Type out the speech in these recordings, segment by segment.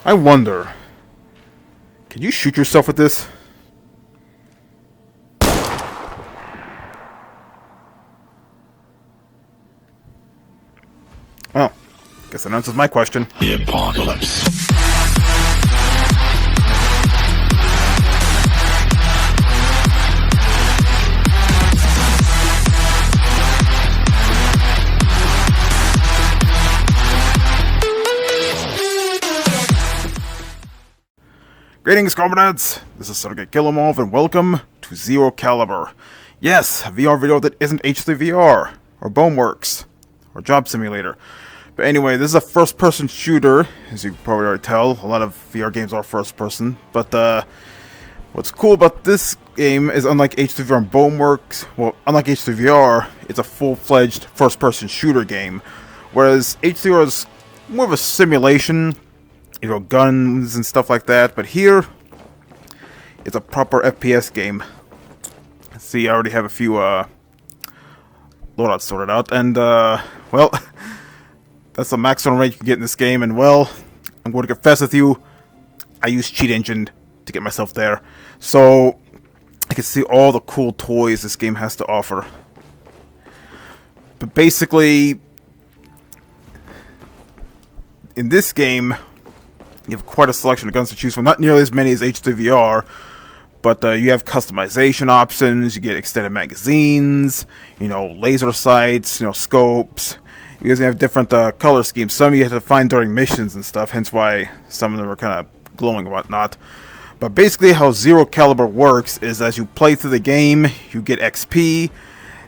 I wonder, can you shoot yourself with this? Well, guess that answers my question. The apocalypse. Greetings, comrades! This is Sergei Kilemov, and welcome to Zero Caliber. Yes, a VR video that isn't HD VR, or Boneworks, or Job Simulator. But anyway, this is a first-person shooter, as you can probably already tell. A lot of VR games are first-person. But what's cool about this game is, unlike HD VR and Boneworks, well, unlike HD VR, it's a full-fledged first-person shooter game. Whereas HD VR is more of a simulation, you know, guns and stuff like that, but here, it's a proper FPS game. See, I already have a few, loadouts sorted out, and, well, that's the maximum range you can get in this game, and, well, I'm going to confess with you, I used Cheat Engine to get myself there, so I can see all the cool toys this game has to offer. But basically, in this game, you have quite a selection of guns to choose from. Not nearly as many as HD VR, but you have customization options. You get extended magazines, you know, laser sights, you know, scopes. You guys have different color schemes. Some you have to find during missions and stuff, hence why some of them are kind of glowing and whatnot. But basically how Zero Caliber works is as you play through the game, you get XP,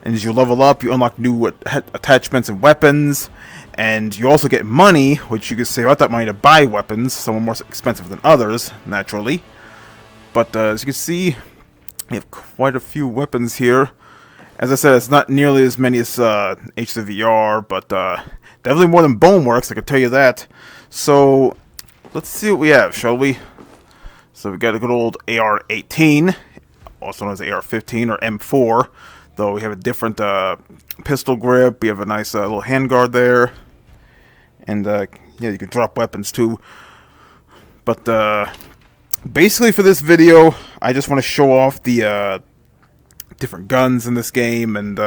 and as you level up, you unlock new attachments and weapons. And you also get money, which you can save out that money to buy weapons, some are more expensive than others, naturally. But as you can see, you have quite a few weapons here. As I said, it's not nearly as many as HDVR, but definitely more than Boneworks, I can tell you that. So, let's see what we have, shall we? So we got a good old AR-18, also known as AR-15 or M4, though we have a different pistol grip. We have a nice little handguard there. And, yeah, you can drop weapons, too. But, basically for this video, I just want to show off the, different guns in this game. And,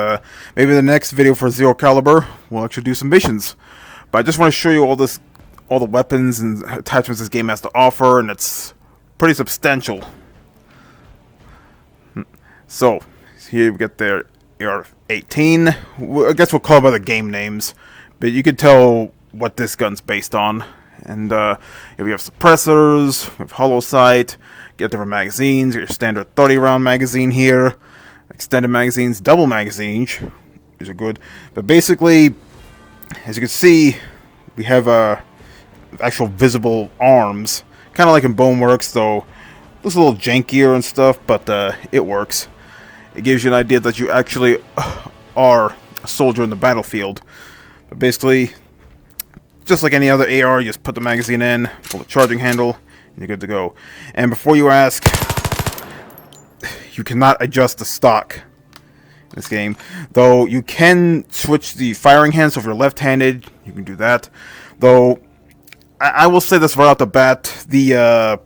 maybe the next video for Zero Caliber, we'll actually do some missions. But I just want to show you all the weapons and attachments this game has to offer. And it's pretty substantial. So, here we get their AR-18. I guess we'll call it by the game names. But you can tell what this gun's based on. And we have suppressors, we have hollow sight, get different magazines, your standard 30-round magazine here, extended magazines, double magazines, these are good. But basically, as you can see, we have actual visible arms, kind of like in Boneworks, though looks a little jankier and stuff, but it works. It gives you an idea that you actually are a soldier in the battlefield. But basically, just like any other AR, you just put the magazine in, pull the charging handle, and you're good to go. And before you ask, you cannot adjust the stock in this game. Though you can switch the firing hand, so if you're left-handed, you can do that. Though, I will say this right off the bat, the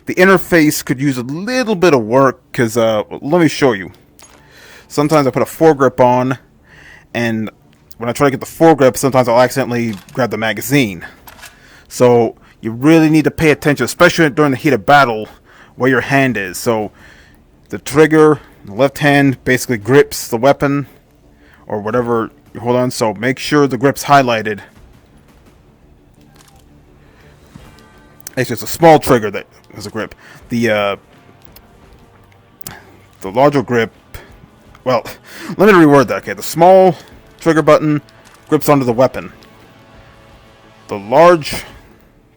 interface could use a little bit of work, because, let me show you. Sometimes I put a foregrip on, and when I try to get the foregrip, sometimes I'll accidentally grab the magazine. So, you really need to pay attention, especially during the heat of battle, where your hand is. So, the trigger, the left hand, basically grips the weapon, or whatever you hold on, so make sure the grip's highlighted. It's just a small trigger that has a grip. The larger grip, well, let me reword that, okay? The small trigger button grips onto the weapon. The large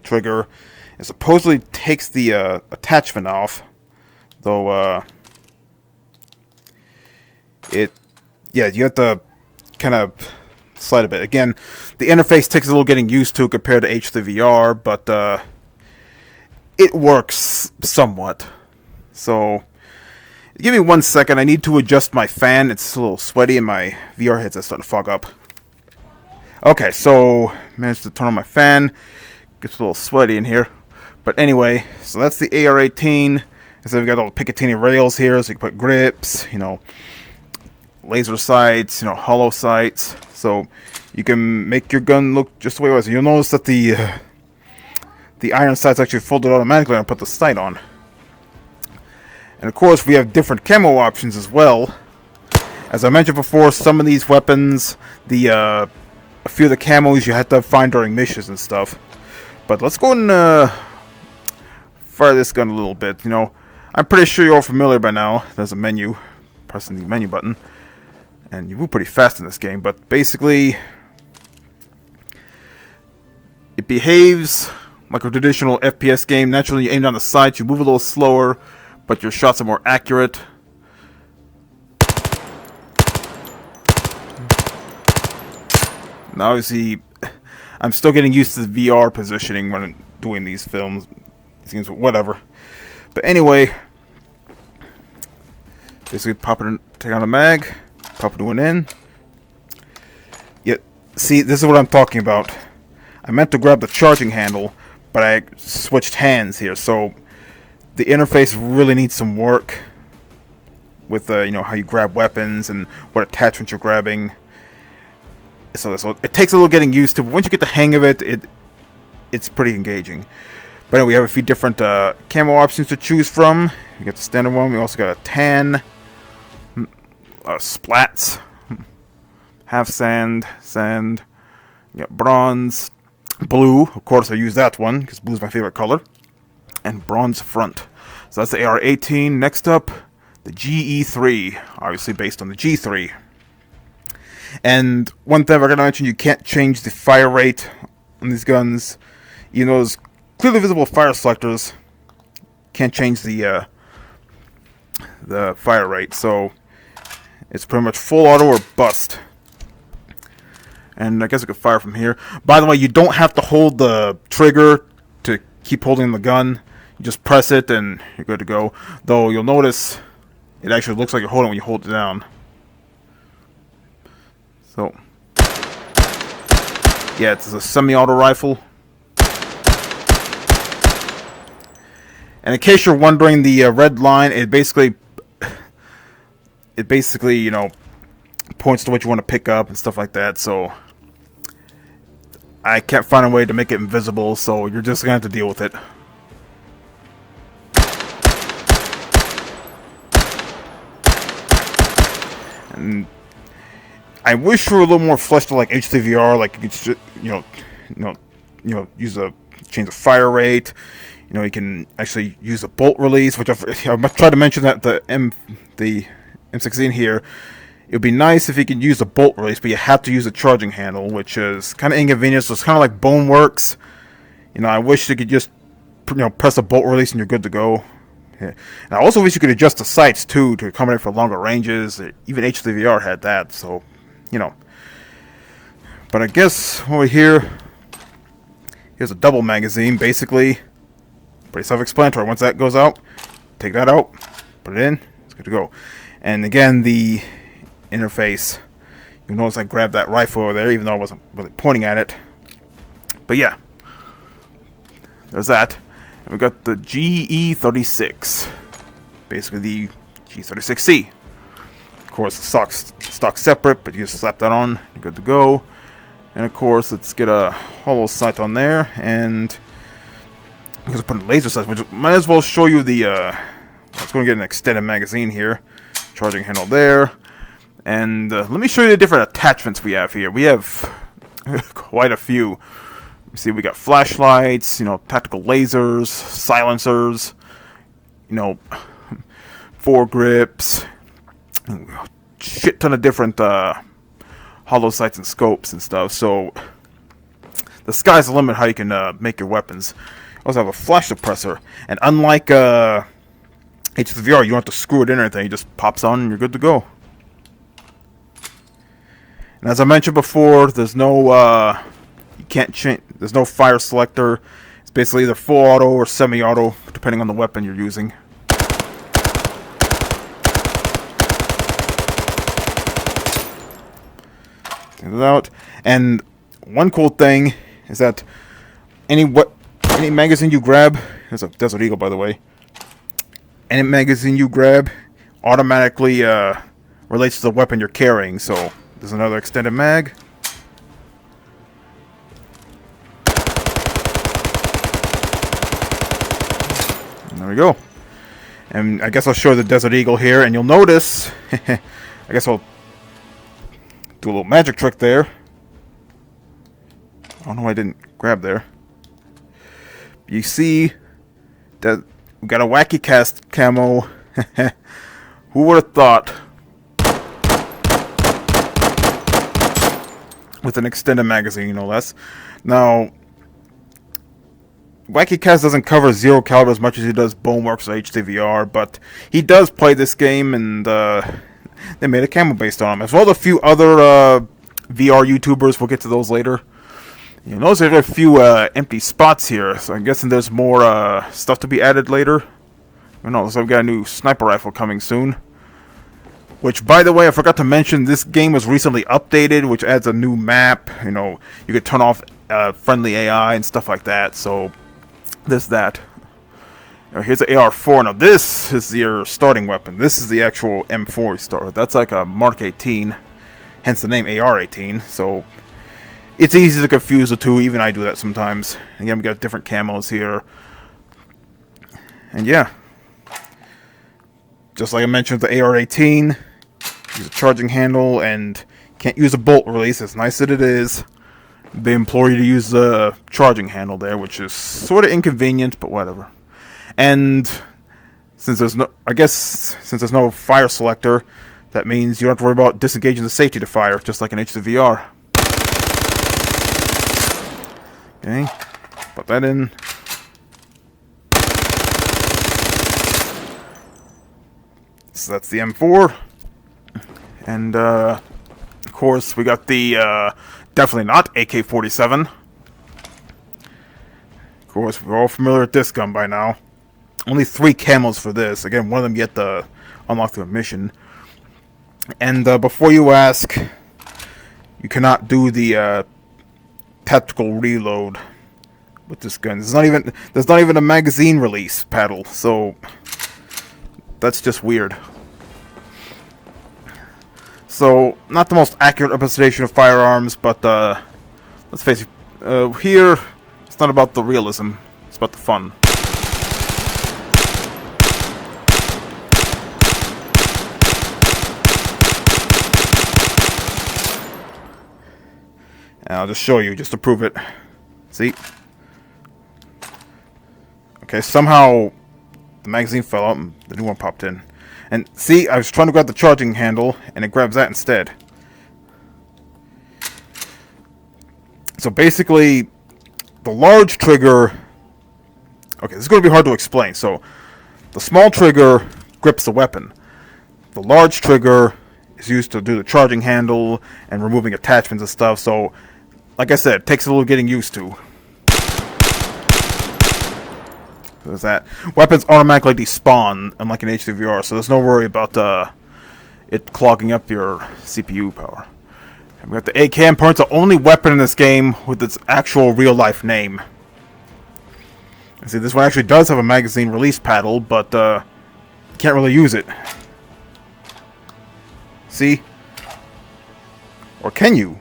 trigger supposedly takes the attachment off, though you have to kind of slide a bit. Again, the interface takes a little getting used to compared to HDVR, but it works somewhat. So, give me 1 second. I need to adjust my fan. It's a little sweaty and my VR headset's starting to fog up. Okay, so managed to turn on my fan. Gets a little sweaty in here. But anyway, so that's the AR-18. So we've got all the Picatinny rails here, so you can put grips, you know, laser sights, you know, hollow sights. So you can make your gun look just the way it was. You'll notice that the iron sights actually folded automatically when I put the sight on. And of course, we have different camo options as well. As I mentioned before, some of these weapons, a few of the camos you have to find during missions and stuff. But let's go and fire this gun a little bit. You know, I'm pretty sure you're all familiar by now. There's a menu, pressing the menu button, and you move pretty fast in this game. But basically, it behaves like a traditional FPS game. Naturally, you aim down the sights, you move a little slower, but your shots are more accurate. Now, obviously, I'm still getting used to the VR positioning when I'm doing these films. These whatever. But anyway, basically pop it in, take out a mag, pop a new one in. Yeah, see, this is what I'm talking about. I meant to grab the charging handle, but I switched hands here, so the interface really needs some work with you know, how you grab weapons and what attachments you're grabbing. So it takes a little getting used to, but once you get the hang of it, it's pretty engaging. But anyway, we have a few different camo options to choose from. We got the standard one. We also got a tan, splats, half sand, sand. We got bronze, blue. Of course, I use that one because blue is my favorite color. And bronze front. So that's the AR-18. Next up, the GE3, obviously based on the G3. And one thing I forgot to mention, you can't change the fire rate on these guns. You know, those clearly visible fire selectors can't change the fire rate, so it's pretty much full auto or bust. And I guess I could fire from here. By the way, you don't have to hold the trigger to keep holding the gun. You just press it and you're good to go. Though you'll notice it actually looks like you're holding it when you hold it down. So, yeah, it's a semi-auto rifle. And in case you're wondering, the red line, it basically, you know, points to what you want to pick up and stuff like that. So I can't find a way to make it invisible, so you're just gonna have to deal with it. And I wish we were a little more fleshed out like HDVR, like you could, use a change the fire rate. You know, you can actually use a bolt release, which I've tried to mention that the M16 here. It would be nice if you could use a bolt release, but you have to use a charging handle, which is kind of inconvenient. So it's kind of like Boneworks. You know, I wish you could just, press a bolt release and you're good to go. Yeah. And I also wish you could adjust the sights too to accommodate for longer ranges. Even HDVR had that, so you know. But I guess over here, here's a double magazine, basically. Pretty self-explanatory. Once that goes out, take that out, put it in, it's good to go. And again, the interface, you notice I grabbed that rifle over there, even though I wasn't really pointing at it. But yeah, there's that. And we got the GE36, basically the G36C. Of course, stock separate, but you just slap that on, you're good to go. And of course, let's get a hollow sight on there, and I'm going to put a laser sight, which might as well show you the. Let's go and get an extended magazine here, charging handle there, and let me show you the different attachments we have here. We have quite a few. You see, we got flashlights, tactical lasers, silencers, foregrips, shit ton of different hollow sights and scopes and stuff. So the sky's the limit how you can make your weapons. You also have a flash suppressor, and unlike HDVR, you don't have to screw it in or anything. It just pops on and you're good to go. And as I mentioned before, there's no you can't change. There's no fire selector. It's basically either full auto or semi-auto, depending on the weapon you're using. Take it out. And one cool thing is that any magazine you grab, there's a Desert Eagle, by the way. Any magazine you grab automatically relates to the weapon you're carrying. So there's another extended mag. And there we go. And I guess I'll show the Desert Eagle here, and you'll notice. I guess I'll do a little magic trick there. I don't know why I didn't grab there. You see that we got a wacky cast camo. Who would have thought? With an extended magazine, no less. Now, Wacky Cast doesn't cover Zero Caliber as much as he does Boneworks or HDVR, but he does play this game, and they made a camo based on him, as well as a few other VR YouTubers. We'll get to those later. You'll notice there are a few empty spots here, so I'm guessing there's more stuff to be added later. You know, so I've got a new sniper rifle coming soon. Which, by the way, I forgot to mention, this game was recently updated, which adds a new map. You know, you could turn off friendly AI and stuff like that, so there's that. Now, here's the AR-4. Now, this is your starting weapon. This is the actual M4 you start with. That's like a Mark 18, hence the name AR-18, so it's easy to confuse the two. Even I do that sometimes. Again, we got different camos here. And yeah. Just like I mentioned, the AR-18, use a charging handle, and can't use a bolt release, as nice as it is. They implore you to use the charging handle there, which is sort of inconvenient, but whatever. And since there's no fire selector, that means you don't have to worry about disengaging the safety to fire, just like in HDVR. Okay, put that in. So that's the M4. And of course we got the definitely not AK-47. Of course, we're all familiar with this gun by now. Only 3 camos for this. Again, one of them you get to unlock through a mission. And before you ask, you cannot do the tactical reload with this gun. There's not even a magazine release paddle, so that's just weird. So, not the most accurate representation of firearms, but let's face it, here it's not about the realism, it's about the fun. And I'll just show you, just to prove it. See? Okay, somehow the magazine fell out and the new one popped in. And see, I was trying to grab the charging handle, and it grabs that instead. So basically, the large trigger... Okay, this is going to be hard to explain. So, the small trigger grips the weapon. The large trigger is used to do the charging handle and removing attachments and stuff. So, like I said, it takes a little getting used to. There's that. Weapons automatically despawn, unlike in HDVR, so there's no worry about it clogging up your CPU power. And we got the AK M-Point, the only weapon in this game with its actual real-life name. And see, this one actually does have a magazine release paddle, but you can't really use it. See? Or can you?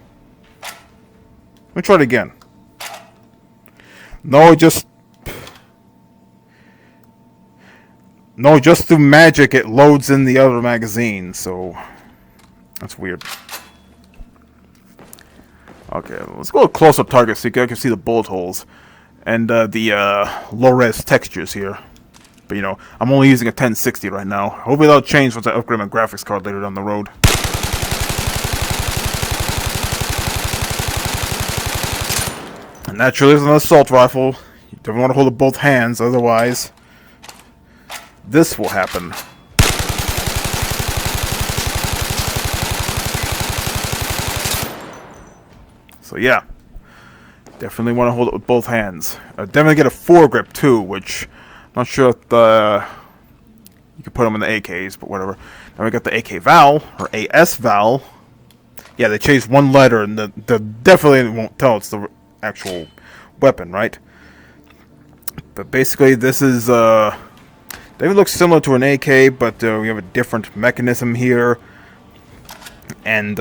Let me try it again. No, just through magic it loads in the other magazine, so that's weird. Okay, let's go a close-up target so you can see the bullet holes and the low-res textures here. But you know, I'm only using a 1060 right now. Hopefully that'll change once I upgrade my graphics card later down the road. And naturally, there's an assault rifle. You don't want to hold it both hands, otherwise this will happen. So yeah, definitely want to hold it with both hands. Definitely get a foregrip too, which I'm not sure if you can put them in the AKs, but whatever. Now we got the AK Val, or AS Val. Yeah, they changed one letter, and they definitely won't tell it's the actual weapon, right? But basically, this is they look similar to an AK, but we have a different mechanism here, and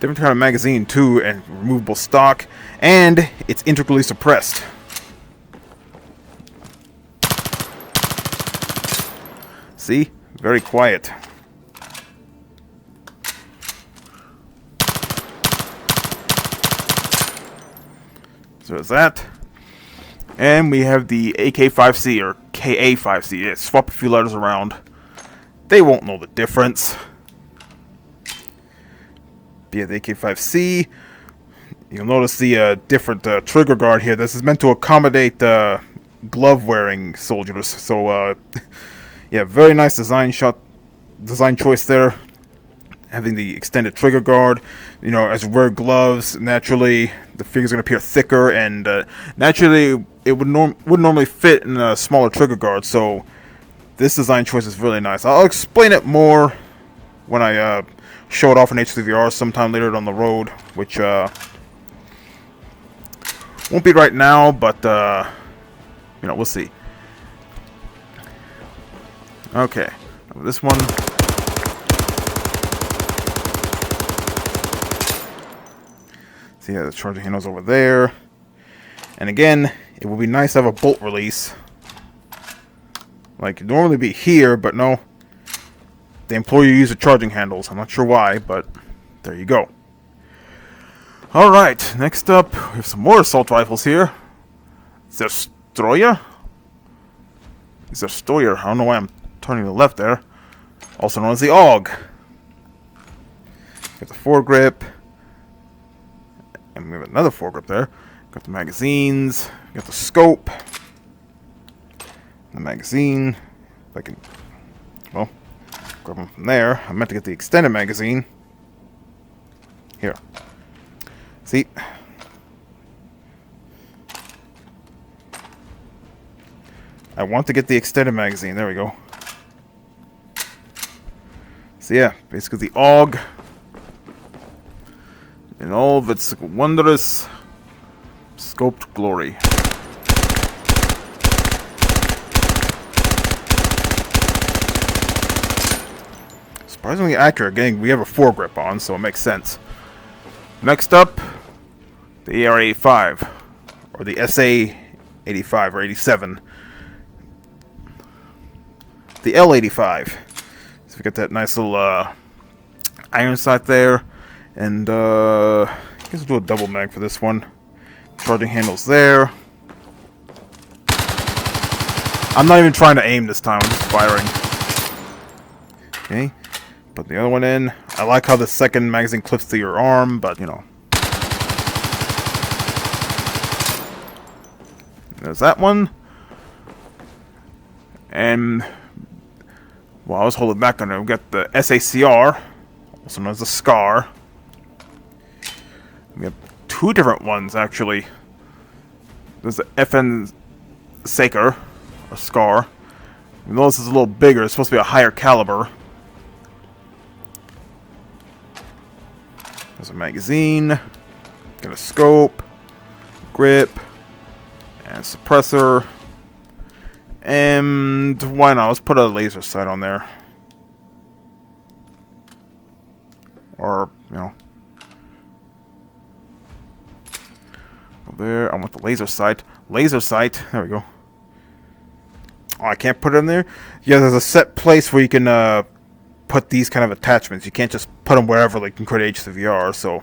different kind of magazine too, and removable stock, and it's integrally suppressed. See? Very quiet. So there's that. And we have the AK-5C, or KA-5C. Yeah, swap a few letters around. They won't know the difference. But yeah, the AK-5C. You'll notice the different trigger guard here. This is meant to accommodate glove-wearing soldiers. So, yeah, very nice design choice there. Having the extended trigger guard. You know, as you wear gloves, naturally the finger's going to appear thicker, and naturally it would normally fit in a smaller trigger guard. So this design choice is really nice. I'll explain it more when I show it off in HDVR sometime later down the road, which won't be right now, but you know, we'll see. Okay, this one. See, yeah, the charging handle's over there. And again, it would be nice to have a bolt release. Like, it'd normally be here, but no. They implore you to use the charging handles. I'm not sure why, but there you go. Alright, next up, we have some more assault rifles here. Zerstoya? Zerstoyer. I don't know why I'm turning to the left there. Also known as the AUG. Got the foregrip. And we have another foregrip there. Got the magazines. Got the scope. The magazine. If I can, well, grab them from there. I meant to get the extended magazine. Here. See? I want to get the extended magazine. There we go. So yeah, basically the AUG in all of its wondrous scoped glory. Surprisingly accurate. Again, we have a foregrip on, so it makes sense. Next up, the AR-85, or the SA-85 or 87. The L-85. So we got that nice little iron sight there. And I guess we'll do a double mag for this one. Charging handles there. I'm not even trying to aim this time, I'm just firing. Okay, put the other one in. I like how the second magazine clips to your arm, but you know. There's that one. And well, I was holding back on it. We've got the SACR, also known as the SCAR. We have two different ones, actually. There's the FN Saker, or SCAR. Even though this is a little bigger, it's supposed to be a higher caliber. There's a magazine. Got a scope, grip, and suppressor. And why not? Let's put a laser sight on there. Or, you know. There, I want the laser sight. Laser sight. There we go. Oh, I can't put it in there? Yeah, there's a set place where you can put these kind of attachments. You can't just put them wherever, like you can create HDVR, so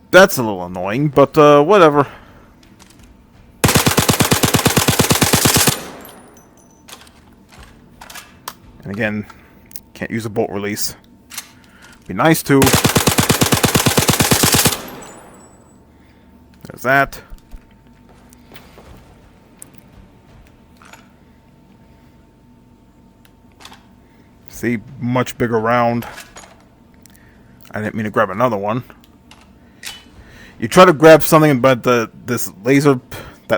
that's a little annoying, but whatever. And again, can't use a bolt release. Be nice to. There's that. See, much bigger round. I didn't mean to grab another one. You try to grab something, but that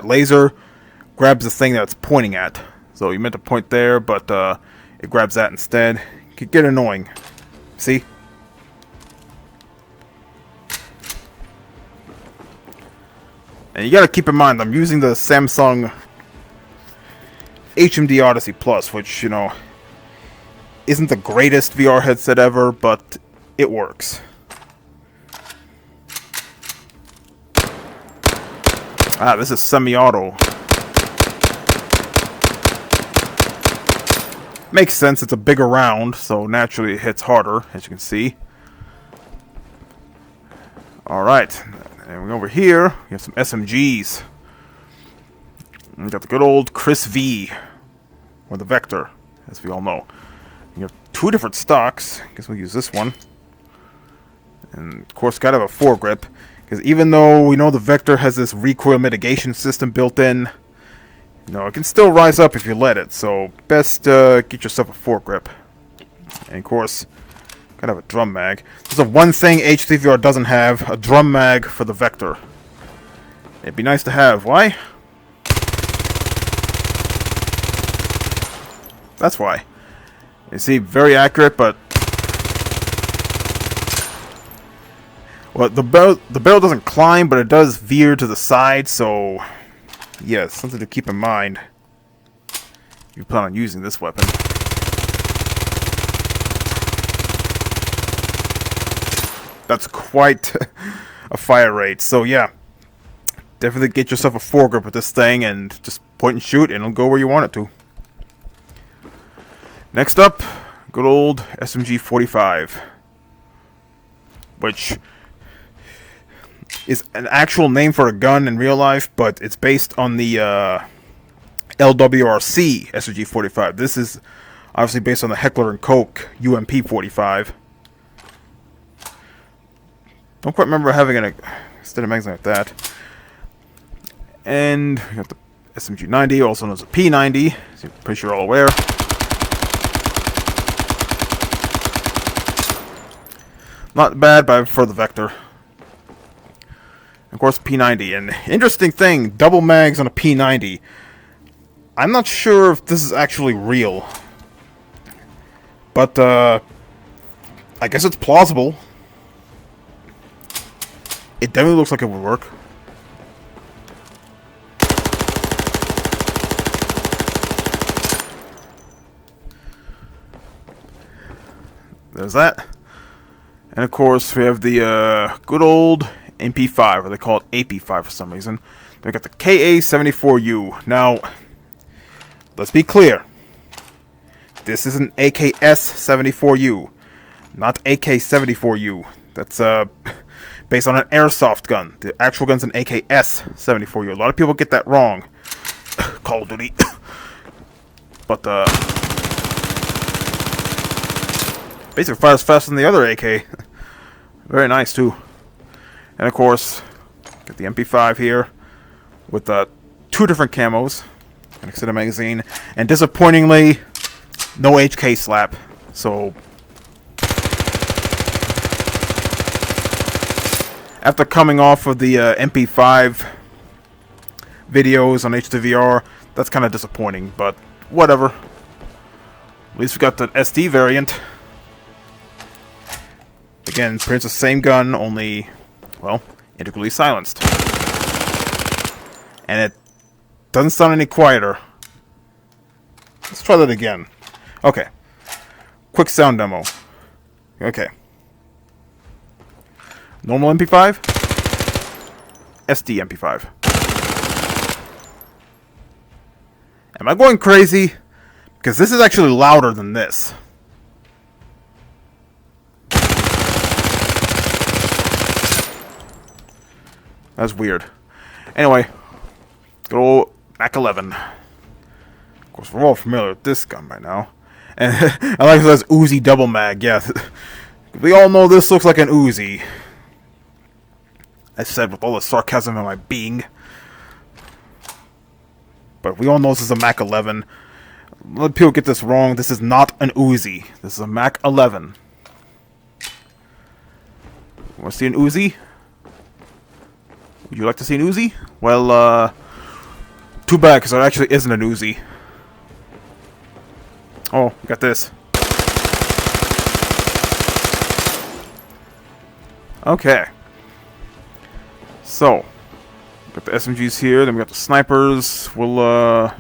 laser grabs the thing that it's pointing at. So you meant to point there, but it grabs that instead. It could get annoying. See? And you gotta keep in mind, I'm using the Samsung HMD Odyssey Plus, which, you know, isn't the greatest VR headset ever, but it works. Ah, this is semi-auto. Makes sense, it's a bigger round, so naturally it hits harder, as you can see. Alright, and over here, we have some SMGs. We got the good old Chris V, or the Vector, as we all know. You have two different stocks. I guess we'll use this one. And of course, gotta have a foregrip, because even though we know the Vector has this recoil mitigation system built in, you know, it can still rise up if you let it. So best get yourself a foregrip. And of course, gotta have a drum mag. There's the one thing HTVR doesn't have: a drum mag for the Vector. It'd be nice to have. Why? That's why. You see, very accurate, but well, the barrel doesn't climb, but it does veer to the side. So, yeah, something to keep in mind if you plan on using this weapon. That's quite a fire rate. So yeah, definitely get yourself a foregrip with this thing and just point and shoot, and it'll go where you want it to. Next up, good old SMG 45, which is an actual name for a gun in real life, but it's based on the LWRC SMG 45. This is obviously based on the Heckler & Koch UMP 45. Don't quite remember having an extended magazine like that. And we got the SMG 90, also known as a P90, as you're pretty sure all aware. Not bad, but I prefer the Vector. Of course, P90. And interesting thing, double mags on a P90. I'm not sure if this is actually real. But, I guess it's plausible. It definitely looks like it would work. There's that. And of course, we have the good old MP5, or they call it AP5 for some reason. We got the KA-74U. Now, let's be clear. This is an AKS-74U, not AK-74U. That's based on an airsoft gun. The actual gun's an AKS-74U. A lot of people get that wrong. Call of Duty. But basically fires faster than the other AK. Very nice too. And of course, got the MP5 here with two different camos, an extended magazine, and disappointingly, no HK slap. So after coming off of the MP5 videos on HTVR, that's kind of disappointing, but whatever. At least we got the SD variant. Again, pretty much the same gun, only, well, integrally silenced. And it doesn't sound any quieter. Let's try that again. Okay. Quick sound demo. Okay. Normal MP5. SD MP5. Am I going crazy? Because this is actually louder than this. That's weird. Anyway, good old Mac 11. Of course, we're all familiar with this gun by now. And I like it says Uzi double mag. Yeah, we all know this looks like an Uzi. I said with all the sarcasm in my being. But we all know this is a Mac 11. A lot of people get this wrong. This is not an Uzi. This is a Mac 11. Want to see an Uzi? Would you like to see an Uzi? Well, too bad, because it actually isn't an Uzi. Oh, we got this. Okay. So, Got the SMGs here, then we got the snipers. We'll, I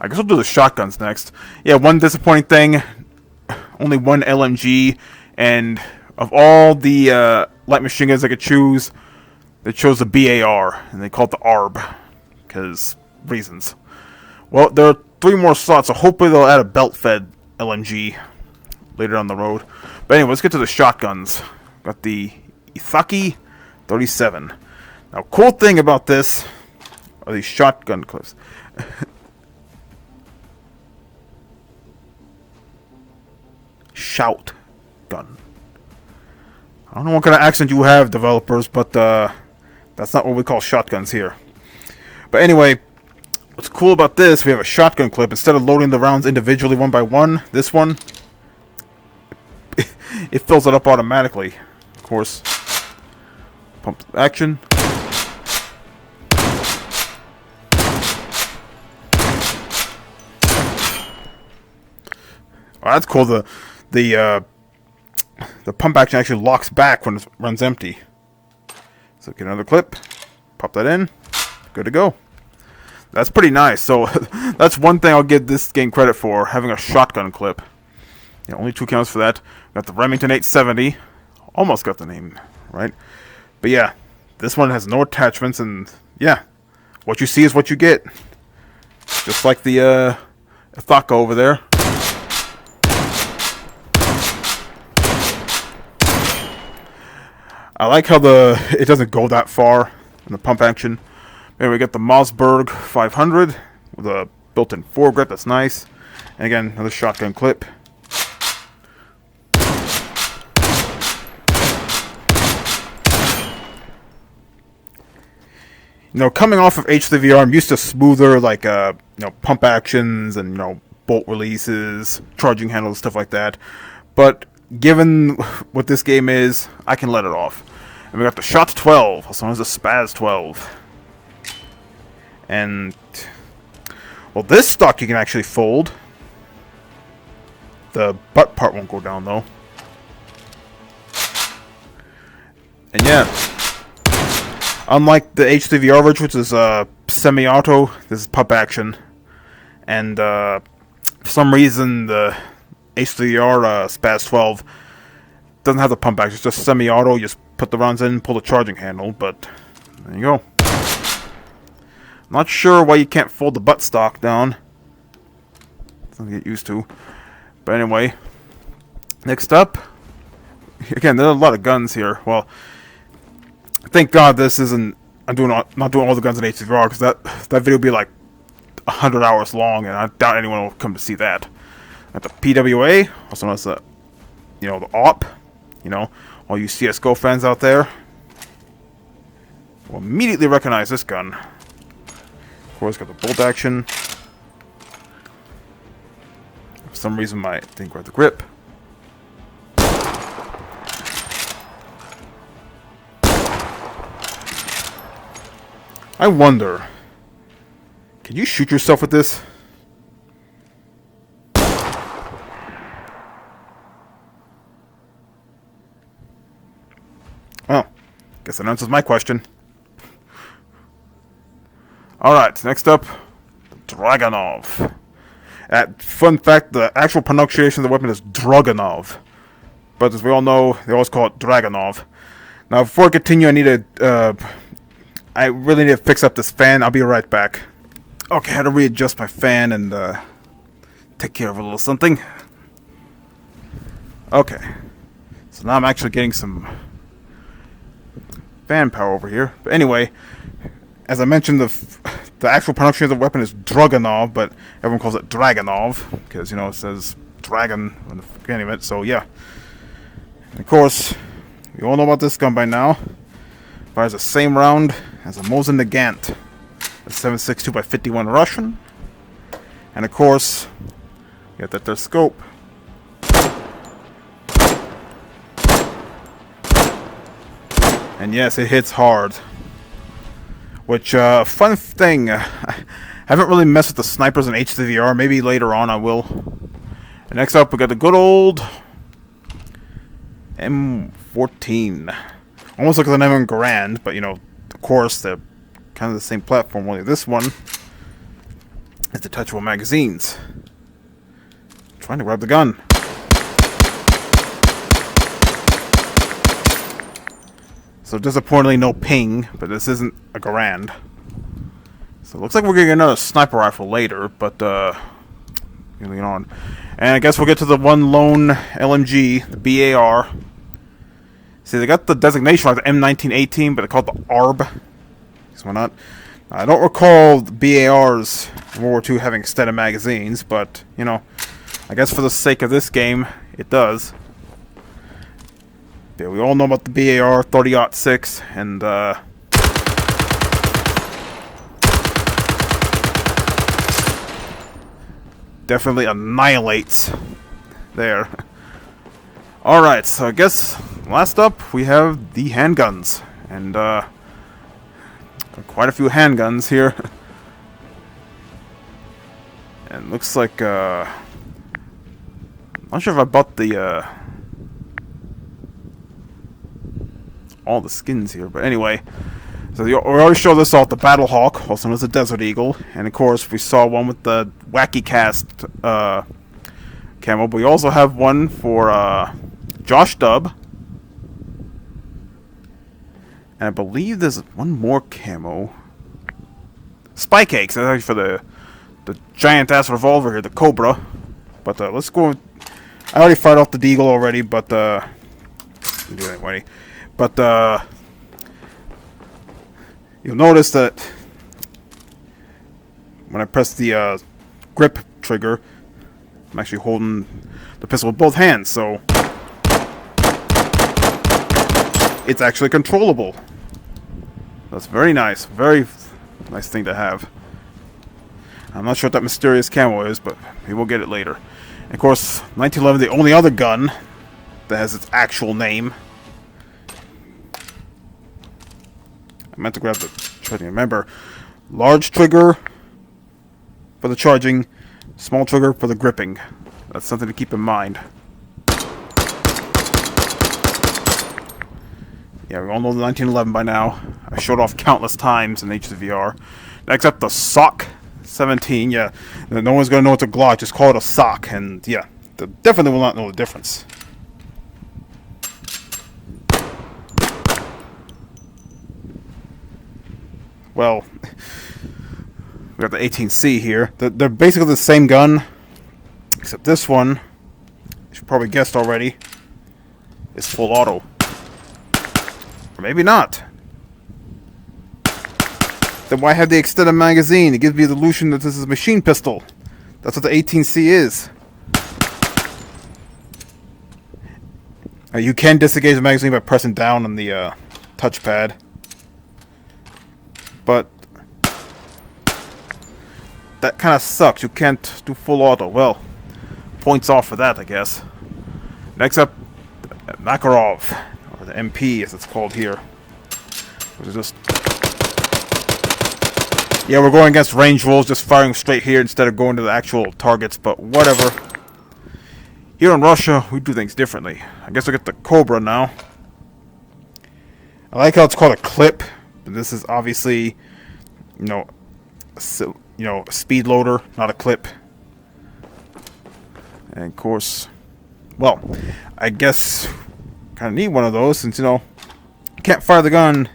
guess we'll do the shotguns next. Yeah, one disappointing thing, only one LMG, and of all the light machine guns I could choose, they chose the BAR, and they call it the ARB, because reasons. Well, there are 3 more slots, so hopefully they'll add a belt-fed LMG later down the road. But anyway, let's get to the shotguns. Got the Ithaki 37. Now, cool thing about this are these shotgun clips. Shout gun. I don't know what kind of accent you have, developers, but that's not what we call shotguns here. But anyway, what's cool about this, we have a shotgun clip. Instead of loading the rounds individually one by one, this one, it fills it up automatically. Of course, pump action. Oh, that's cool. The pump action actually locks back when it runs empty. So get another clip, pop that in, good to go. That's pretty nice. So that's one thing I'll give this game credit for, having a shotgun clip. Yeah, only 2 counts for that. Got the Remington 870. Almost got the name right. But yeah, this one has no attachments, and yeah, what you see is what you get. Just like the Ithaka over there. I like how it doesn't go that far in the pump action. Maybe we get the Mossberg 500 with a built-in foregrip. That's nice. And again, another shotgun clip. You know, coming off of HDVR, I'm used to smoother, like, pump actions and, bolt releases, charging handles, stuff like that. But given what this game is, I can let it off. And we got the Shot 12, also known as the Spaz 12. And, well, this stock you can actually fold. The butt part won't go down, though. And yeah, unlike the HDVR version, which is semi-auto, this is pump action. And for some reason, the HDVR Spaz 12 doesn't have the pump action. It's just semi-auto. You just put the rounds in, pull the charging handle, but there you go. Not sure why you can't fold the butt stock down. Something to get used to. But anyway, next up, again, there are a lot of guns here. Well, thank God this isn't. I'm not doing all the guns in HDVR, because that video would be like 100 hours long, and I doubt anyone will come to see that. At the PWA, also known as the AWP. All you CS:GO fans out there will immediately recognize this gun. Of course, got the bolt action. For some reason, my thing grabbed the grip. I wonder, can you shoot yourself with this? Well, guess that answers my question. Alright, next up, the Dragunov. Fun fact, the actual pronunciation of the weapon is Dragunov. But as we all know, they always call it Dragunov. Now, before I continue, I really need to fix up this fan. I'll be right back. Okay, I had to readjust my fan and take care of a little something. Okay, so now I'm actually getting some fan power over here. But anyway, as I mentioned, the actual pronunciation of the weapon is Dragunov, but everyone calls it Dragunov because it says dragon on the beginning of it. So yeah, and of course, we all know about this gun by now. Fires the same round as a Mosin Nagant, a 7.62 by 51 Russian, and of course, you got that scope. And yes, it hits hard. Which, fun thing, I haven't really messed with the snipers in HDVR. Maybe later on I will. And next up, we got the good old M14. Almost looks like an M Grand, but course, they're kind of the same platform, only this one is detachable magazines. Trying to grab the gun. So disappointingly no ping, but this isn't a Garand. So it looks like we're getting another sniper rifle later, but moving on. And I guess we'll get to the one lone LMG, the BAR. See, they got the designation like the M1918, but they call it the ARB. Guess why not? I don't recall the BARs in World War II having extended magazines, but, you know, I guess for the sake of this game, it does. Yeah, we all know about the BAR 30-06, and, definitely annihilates there. Alright, so I guess last up we have the handguns. And quite a few handguns here. And looks like I'm not sure if I bought the all the skins here, but anyway. So we already showed this off, the Battle Hawk, also known as the Desert Eagle, and of course we saw one with the Wacky Cast camo, but we also have one for Josh Dub, and I believe there's one more camo. Spy Cakes, that's actually for the giant ass revolver here, the Cobra. But let's go. I already fired off the Deagle already, but do it anyway. But you'll notice that when I press the grip trigger, I'm actually holding the pistol with both hands, so it's actually controllable. That's very nice. Very nice thing to have. I'm not sure what that mysterious camo is, but we will get it later. And of course, 1911, the only other gun that has its actual name. I meant to grab the charging. Remember, large trigger for the charging, small trigger for the gripping. That's something to keep in mind. Yeah, we all know the 1911 by now. I showed off countless times in HDVR. Next up, the SOC 17. Yeah, no one's going to know it's a Glock. Just call it a SOC. And yeah, they definitely will not know the difference. Well, we got the 18C here. They're basically the same gun, except this one, you should probably guessed already, is full auto. Or maybe not. Then why have the extended magazine? It gives me the illusion that this is a machine pistol. That's what the 18C is. You can disengage the magazine by pressing down on the touchpad. But that kind of sucks. You can't do full auto. Well, points off for that, I guess. Next up, Makarov, or the MP as it's called here. Which is just... yeah, we're going against range rules, just firing straight here instead of going to the actual targets, but whatever. Here in Russia, we do things differently. I guess we'll get the Cobra now. I like how it's called a clip. But this is obviously, you know, a speed loader, not a clip. And of course, well, I guess kind of need one of those since, you know, you can't fire the gun.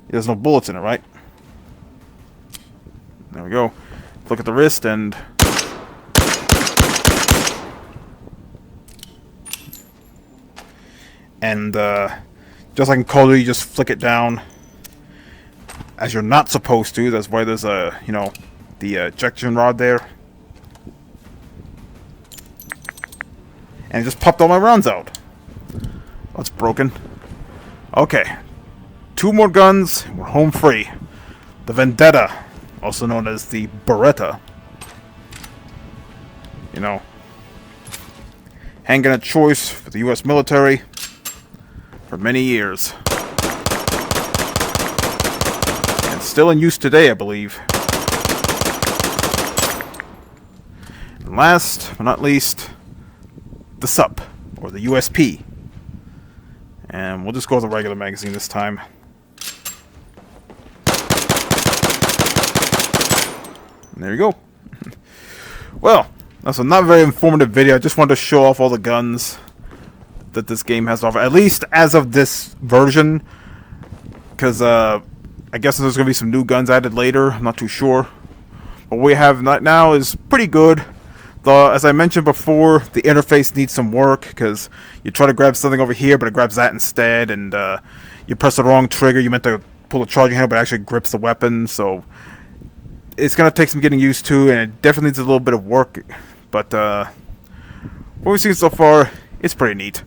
There's no bullets in it, right? There we go. Look at the wrist and... and just like in Call of Duty, you just flick it down. As you're not supposed to. That's why there's a, you know, the ejection rod there. And it just popped all my rounds out. That's broken. Okay. 2 more guns, and we're home free. The Vendetta, also known as the Beretta. You know, handgun of choice for the U.S. military for many years. Still in use today, I believe. And last but not least, the SUP, or the USP. And we'll just go with the regular magazine this time. And there you go. Well, that's a not very informative video. I just wanted to show off all the guns that this game has to offer, at least as of this version. Because I guess there's going to be some new guns added later. I'm not too sure. What we have now is pretty good. Though, as I mentioned before, the interface needs some work, because you try to grab something over here, but it grabs that instead, and you press the wrong trigger. You meant to pull the charging handle, but it actually grips the weapon, so it's going to take some getting used to, and it definitely needs a little bit of work, but what we've seen so far, it's pretty neat.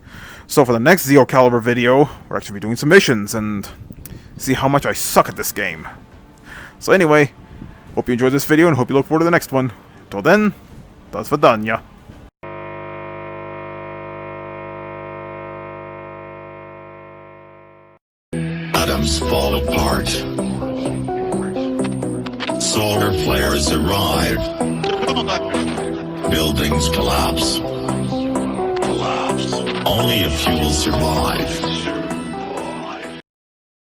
So for the next Zero Caliber video, we're actually be doing some missions, and see how much I suck at this game. So anyway, hope you enjoyed this video, and hope you look forward to the next one. Until then, do svidaniya. Atoms fall apart. Solar flares arrive. Buildings collapse. Only a few will survive.